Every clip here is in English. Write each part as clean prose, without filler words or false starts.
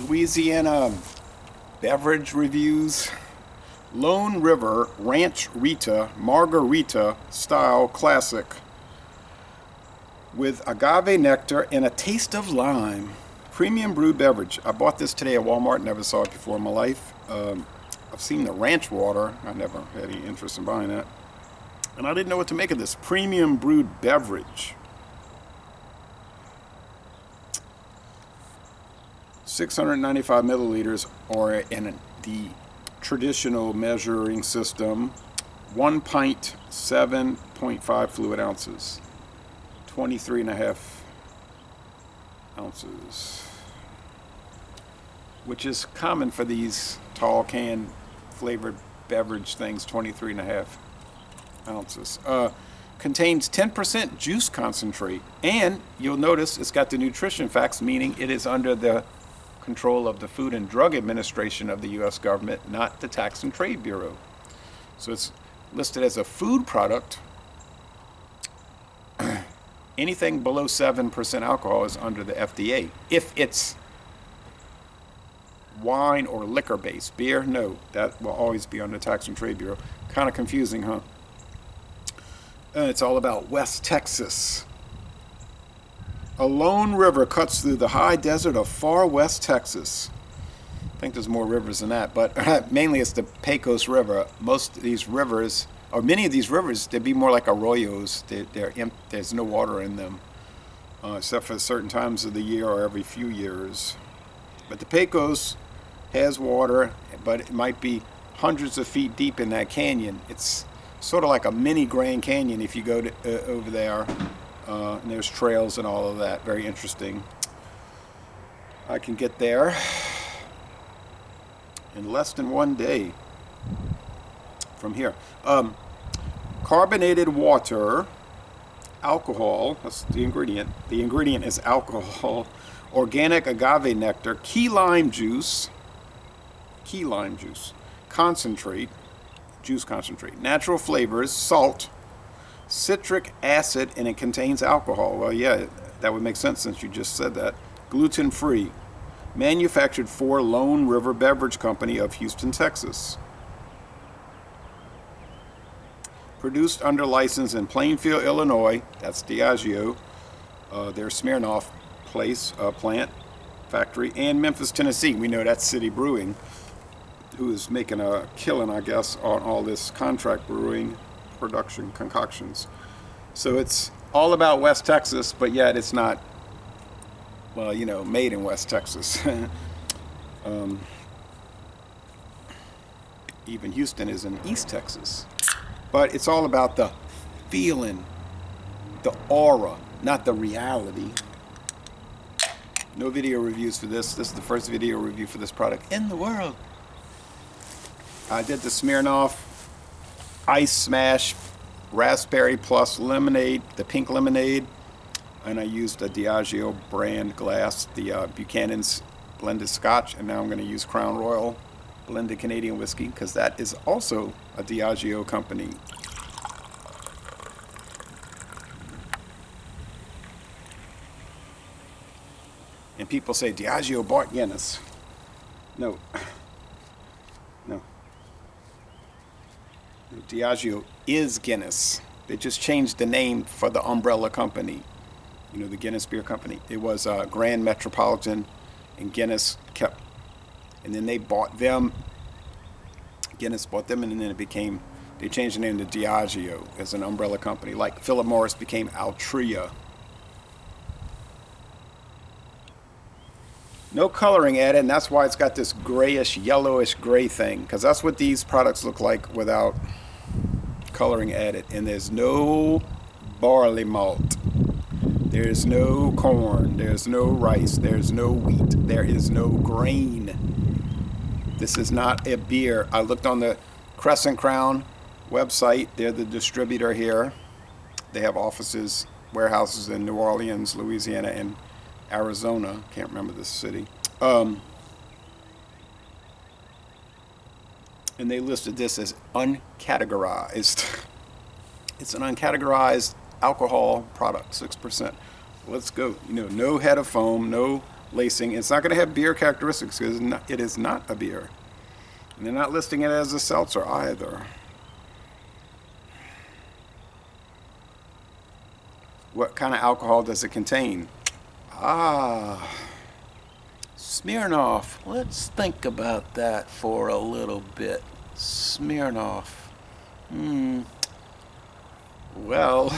Louisiana beverage reviews. Lone River Ranch Rita margarita style classic with agave nectar and a taste of lime. Premium brewed beverage. I bought this today at Walmart. Never saw it before in my life. I've seen the ranch water. I never had any interest in buying that. And I didn't know what to make of this. Premium brewed beverage. 695 milliliters, or in the traditional measuring system, 1 pint, 7.5 fluid ounces, 23 and a half ounces, which is common for these tall can flavored beverage things, 23 and a half ounces. Contains 10% juice concentrate, and you'll notice it's got the nutrition facts, meaning it is under the control of the Food and Drug Administration of the U.S. government, not the Tax and Trade Bureau. So it's listed as a food product. Anything below 7% alcohol is under the FDA. If it's wine or liquor based, beer, no, that will always be under Tax and Trade Bureau. Kind of confusing, huh? It's all about West Texas. A lone river cuts through the high desert of far west Texas. I think there's more rivers than that, but mainly it's the Pecos River. Most of these rivers, or many of these rivers, they'd be more like arroyos. There's no water in them, except for certain times of the year or every few years. But the Pecos has water, but it might be hundreds of feet deep in that canyon. It's sort of like a mini Grand Canyon if you go to, over there. And there's trails and all of that. Very interesting. I can get there in less than 1 day from here. Carbonated water, alcohol, that's the ingredient. The ingredient is alcohol, organic agave nectar, key lime juice, concentrate, juice concentrate, natural flavors, salt, citric acid, and it contains alcohol. Well, yeah, that would make sense since you just said that. Gluten-free. Manufactured for Lone River Beverage Company of Houston, Texas. Produced under license in Plainfield, Illinois. That's Diageo, their Smirnoff plant, factory, and Memphis, Tennessee. We know that's City Brewing, who is making a killing, I guess, on all this contract brewing production concoctions. So it's all about West Texas, but yet it's not, well, you know, made in West Texas. Even Houston is in East Texas. But it's all about the feeling, the aura, not the reality. No video reviews for this. This is the first video review for this product in the world. I did the Smirnoff Ice Smash Raspberry Plus Lemonade, the pink lemonade, and I used a Diageo brand glass, the Buchanan's blended Scotch, and now I'm going to use Crown Royal blended Canadian whiskey, because that is also a Diageo company. And people say Diageo bought Guinness. No. No. Diageo is Guinness. They just changed the name for the umbrella company. You know, the Guinness Beer Company. It was Grand Metropolitan, and Guinness kept, and then they bought them. Guinness bought them, and then it became, they changed the name to Diageo as an umbrella company. Like Philip Morris became Altria. No coloring added, and that's why it's got this grayish, yellowish gray thing, because that's what these products look like without coloring added. And there's no barley malt, there's no corn, there's no rice, there's no wheat, there is no grain. This is not a beer. I looked on the Crescent Crown website. They're the distributor here. They have offices, warehouses in New Orleans, Louisiana, and Arizona. Can't remember the city. And they listed this as uncategorized. It's an uncategorized alcohol product, 6%. Let's go. You know, no head of foam, no lacing. It's not going to have beer characteristics because it is not a beer. And they're not listing it as a seltzer either. What kind of alcohol does it contain? Smirnoff. Let's think about that for a little bit. Smirnoff. Well,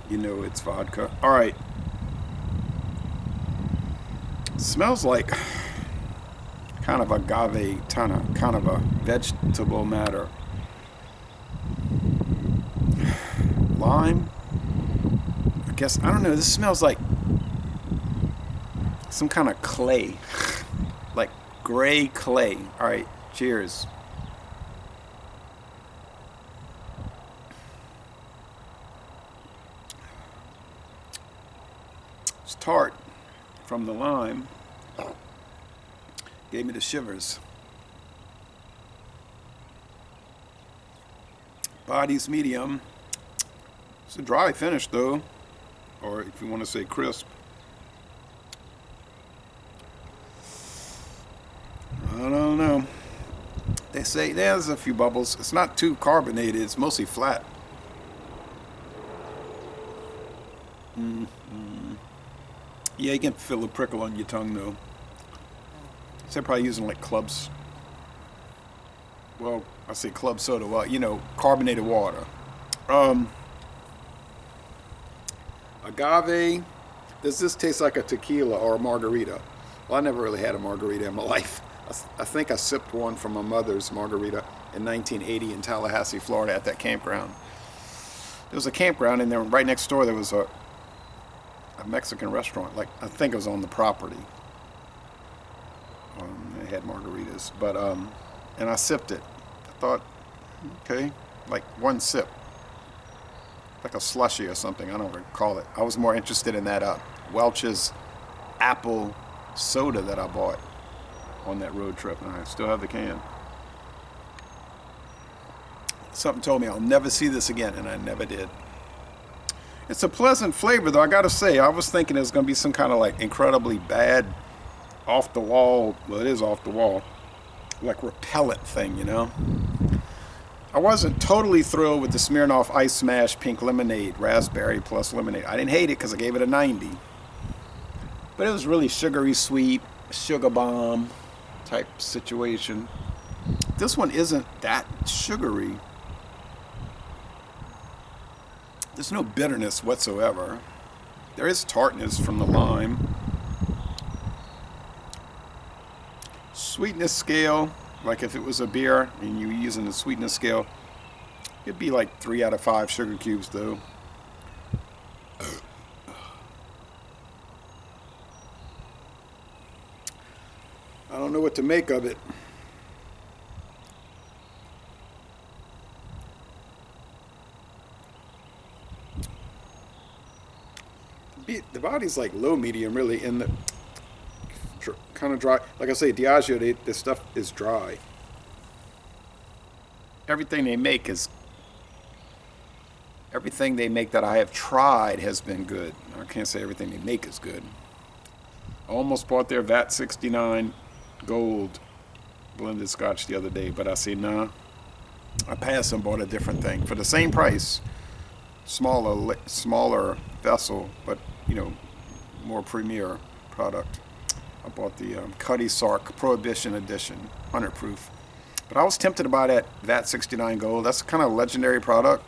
you know it's vodka. All right. Smells like kind of agave, kind of a vegetable matter. Lime. I guess, I don't know. This smells like some kind of clay. Like gray clay. All right. Cheers. It's tart from the lime. Gave me the shivers. Body's medium. It's a dry finish though, or if you want to say crisp. I don't know. They say there's a few bubbles. It's not too carbonated. It's mostly flat. Yeah, you can feel a prickle on your tongue though. So they're probably using like clubs. Well, I say club soda. Well, you know, carbonated water. Agave. Does this taste like a tequila or a margarita? Well, I never really had a margarita in my life. I think I sipped one from my mother's margarita in 1980 in Tallahassee, Florida at that campground. There was a campground and then right next door there was a Mexican restaurant. Like, I think it was on the property. They had margaritas, but and I sipped it. I thought, okay, like one sip, like a slushy or something. I don't recall it. I was more interested in that Welch's apple soda that I bought on that road trip, and I still have the can. Something told me I'll never see this again, and I never did. It's a pleasant flavor, though. I gotta say, I was thinking it was gonna be some kind of like incredibly bad, off the wall. Well, it is off the wall, like repellent thing, you know. I wasn't totally thrilled with the Smirnoff Ice Smash Pink Lemonade, raspberry plus lemonade. I didn't hate it because I gave it a 90, but it was really sugary sweet, sugar bomb type situation. This one isn't that sugary. There's no bitterness whatsoever. There is tartness from the lime. Sweetness scale, like if it was a beer and you were using the sweetness scale, it'd be like 3 out of 5 sugar cubes though. I don't know what to make of it. The body's like low medium really, in the kind of dry. Like I say, Diageo, this stuff is dry. Everything they make that I have tried has been good. I can't say everything they make is good. I almost bought their VAT 69 Gold blended scotch the other day, but I said nah. I passed and bought a different thing for the same price, smaller vessel, but you know, more premier product. I bought the Cuddy Sark Prohibition Edition, 100 proof. But I was tempted to buy that VAT 69 Gold. That's kind of a legendary product.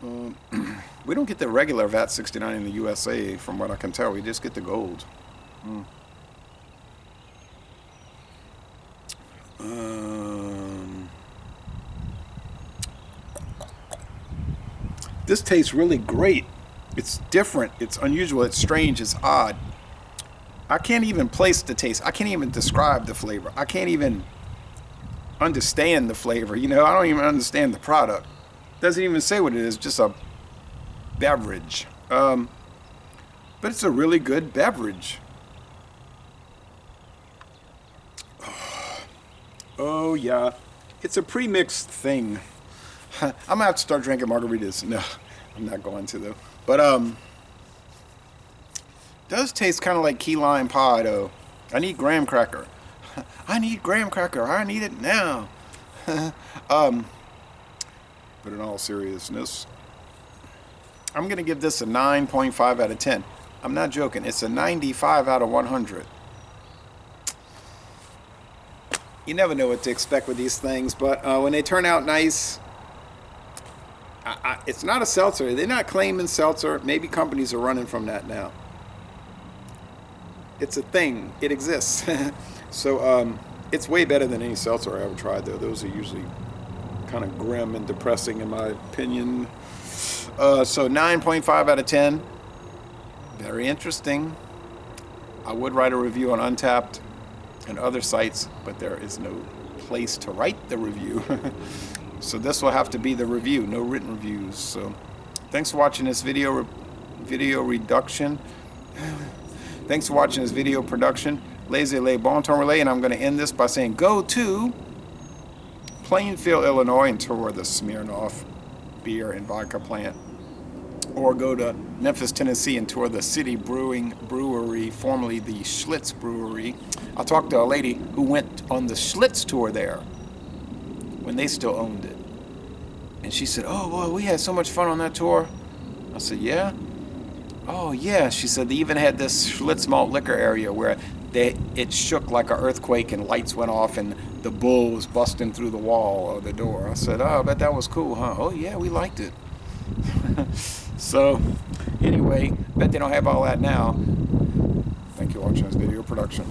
We don't get the regular VAT 69 in the USA, from what I can tell. We just get the gold. This tastes really great. It's different. It's unusual. It's strange. It's odd. I can't even place the taste. I can't even describe the flavor. I can't even understand the flavor. You know, I don't even understand the product. Doesn't even say what it is. Just a beverage. But it's a really good beverage. Oh yeah, it's a pre-mixed thing. I'm gonna have to start drinking margaritas. No, I'm not going to though. But Does taste kind of like key lime pie though. I need graham cracker. I need graham cracker. I need it now. But in all seriousness, I'm going to give this a 9.5 out of 10. I'm not joking. It's a 95 out of 100. You never know what to expect with these things, but when they turn out nice, it's not a seltzer. They're not claiming seltzer. Maybe companies are running from that now. It's a thing. It exists. So it's way better than any seltzer I ever tried, though. Those are usually kind of grim and depressing, in my opinion. So 9.5 out of 10. Very interesting. I would write a review on Untapped and other sites, but there is no place to write the review. So this will have to be the review, no written reviews. So thanks for watching this video reduction. Thanks for watching this video production. Laissez-les bon temps relais, and I'm going to end this by saying go to Plainfield, Illinois, and tour the Smirnoff beer and vodka plant. Or go to Memphis, Tennessee, and tour the City Brewery, formerly the Schlitz Brewery. I talked to a lady who went on the Schlitz tour there when they still owned it. And she said, oh, boy, we had so much fun on that tour. I said, yeah? Oh, yeah. She said they even had this Schlitz malt liquor area where it shook like an earthquake and lights went off and the bull was busting through the wall or the door. I said, oh, I bet that was cool, huh? Oh, yeah, we liked it. So, anyway, bet they don't have all that now. Thank you for watching this video production.